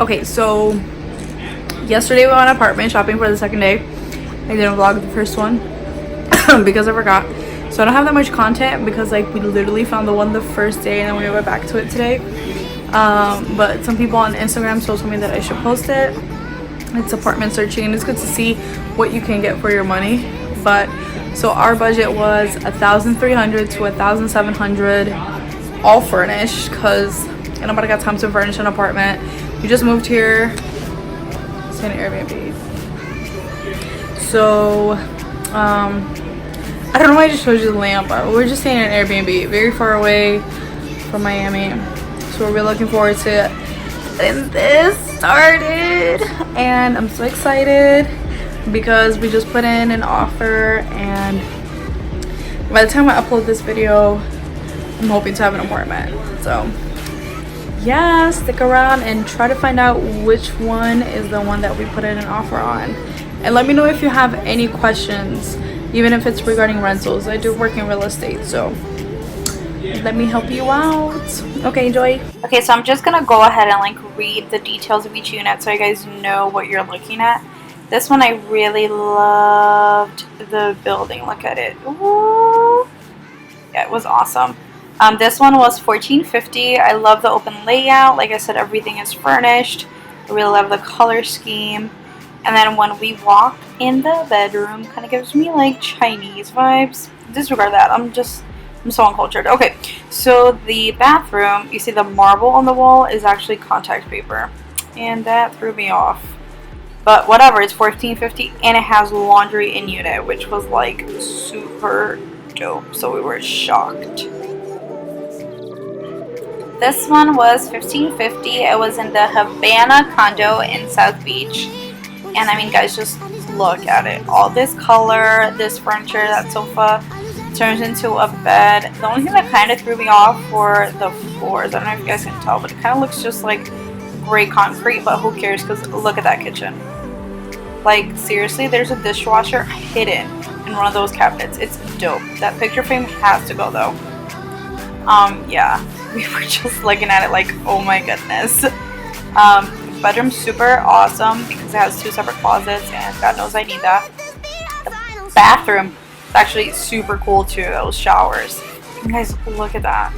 Okay, so yesterday we went apartment shopping for the second day. I didn't vlog the first one because I forgot. So I don't have that much content because like we literally found the one the first day and then we went back to it today. But some people on Instagram told me that I should post it. It's apartment searching and it's good to see what you can get for your money. But so our budget was 1,300 to 1,700, all furnished, because nobody got time to furnish an apartment. We just moved here. It's an Airbnb. So I don't know why I just showed you the lamp, but we're just staying in an Airbnb very far away from Miami. So we're really looking forward to getting this started, and I'm so excited because we just put in an offer, and by the time I upload this video I'm hoping to have an apartment. So yeah, stick around and try to find out which one is the one that we put in an offer on, and let me know if you have any questions, even if it's regarding rentals. I do work in real estate, so let me help you out. Okay, enjoy. Okay, so I'm just gonna go ahead and like read the details of each unit so you guys know what you're looking at. This one I really loved the building. Look at it. Ooh. Yeah, it was awesome. This one was $1,450. I love the open layout. Like I said, everything is furnished. I really love the color scheme. And then when we walk in the bedroom, kind of gives me like Chinese vibes. Disregard that. I'm so uncultured. Okay, so the bathroom, you see the marble on the wall is actually contact paper, and that threw me off. But whatever, it's $1,450 and it has laundry in unit, which was like super dope. So we were shocked. This one was $1,550. It was in the Havana condo in South Beach. And I mean, guys, just look at it. All this color, this furniture, that sofa turns into a bed. The only thing that kind of threw me off were the floors. I don't know if you guys can tell, but it kind of looks just like gray concrete, but who cares, because look at that kitchen. Like, seriously, there's a dishwasher hidden in one of those cabinets. It's dope. That picture frame has to go, though. Yeah, we were just looking at it like, oh my goodness. Bedroom's super awesome because it has 2 separate closets, and God knows I need that. The bathroom is actually super cool, too. Those showers. You guys, look at that.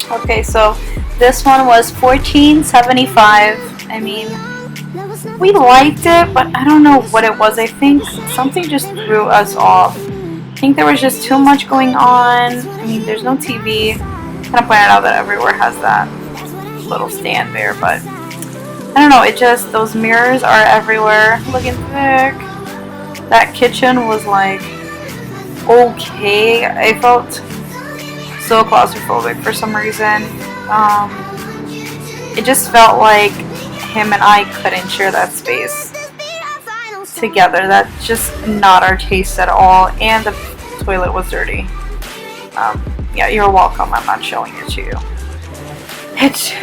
Okay, so this one was $1,475. I mean, we liked it, but I don't know what it was. I think something just threw us off. I think there was just too much going on. I mean, there's no TV. Kind of pointed out that everywhere has that little stand there, but I don't know. It just, those mirrors are everywhere. Looking thick. That kitchen was like okay. I felt so claustrophobic for some reason. It just felt like him and I couldn't share that space together. That's just not our taste at all. And the toilet was dirty. Yeah, you're welcome. I'm not showing it to you.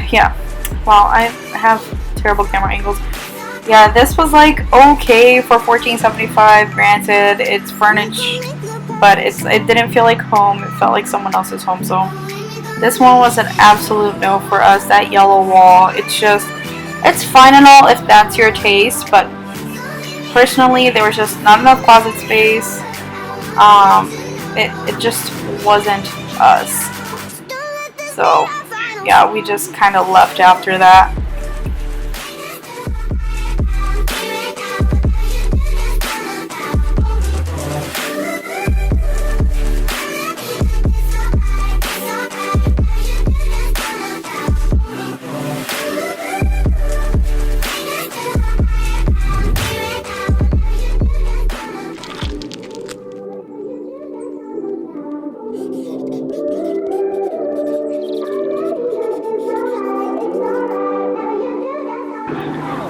Yeah. Well, I have terrible camera angles. Yeah, this was like okay for $1,475. Granted, it's furnished, but it didn't feel like home. It felt like someone else's home. So this one was an absolute no for us. That yellow wall, it's fine and all if that's your taste, but personally there was just not enough closet space. It just wasn't us. So yeah, we just kind of left after that.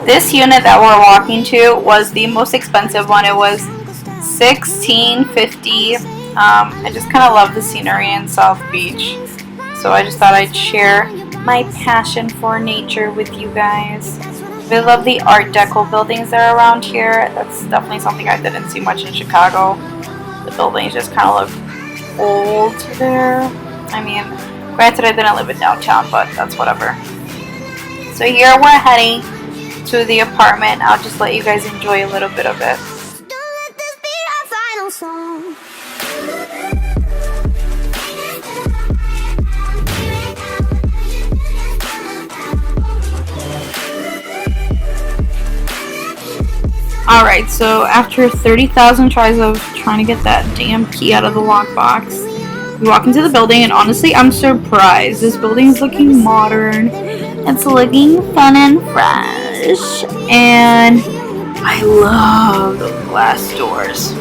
This unit that we're walking to was the most expensive one. It was $1,650. I just kind of love the scenery in South Beach, so I just thought I'd share my passion for nature with you guys. We love the Art Deco buildings that are around here. That's definitely something I didn't see much in Chicago. The buildings just kind of look old there. I mean, granted I didn't live in downtown, but that's whatever. So here we're heading to the apartment. I'll just let you guys enjoy a little bit of it. Alright, so after 30,000 tries of trying to get that damn key out of the lockbox, we walk into the building, and honestly, I'm surprised. This building is looking modern. It's looking fun and fresh. And I love those glass doors.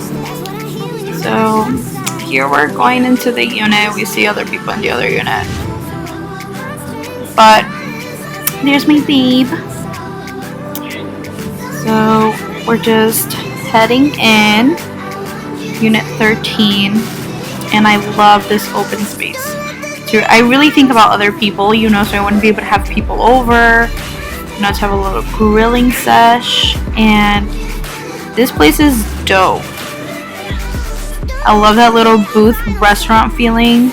So here we're going into the unit. We see other people in the other unit. But there's my babe. So we're just heading in unit 13, and I love this open space. So I really think about other people, you know, so I wouldn't be able to have people over, you know, to have a little grilling sesh, and this place is dope. I love that little booth restaurant feeling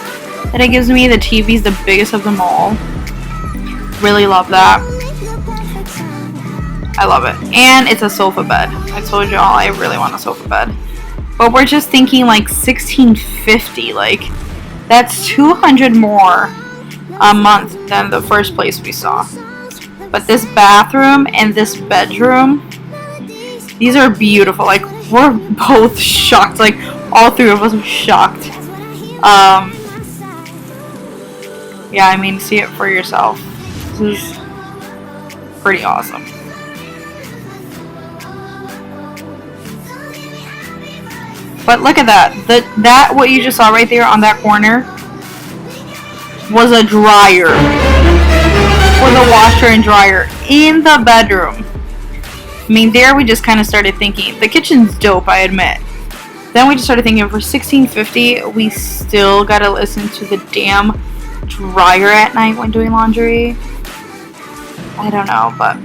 that it gives me. The TV's the biggest of them all. Really love that. I love it. And it's a sofa bed. I told y'all I really want a sofa bed. But we're just thinking like $1,650. Like, that's $200 more a month than the first place we saw. But this bathroom and this bedroom, these are beautiful. Like, we're both shocked. Like, all three of us are shocked. Yeah, I mean, see it for yourself. This is pretty awesome. But look at that. That what you just saw right there on that corner was a dryer. For the washer and dryer in the bedroom. I mean, there we just kind of started thinking. The kitchen's dope, I admit. Then we just started thinking, for $1,650, we still gotta listen to the damn dryer at night when doing laundry. I don't know, but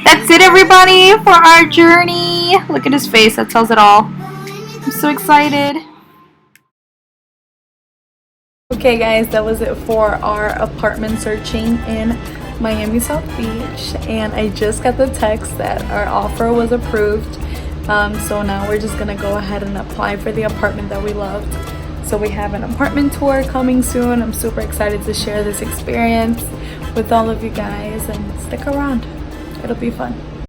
that's it, everybody, for our journey. Look at his face. That tells it all. I'm so excited. Okay guys, that was it for our apartment searching in Miami South Beach, and I just got the text that our offer was approved. So now we're just gonna go ahead and apply for the apartment that we loved. So we have an apartment tour coming soon. I'm super excited to share this experience with all of you guys, and stick around. It'll be fun.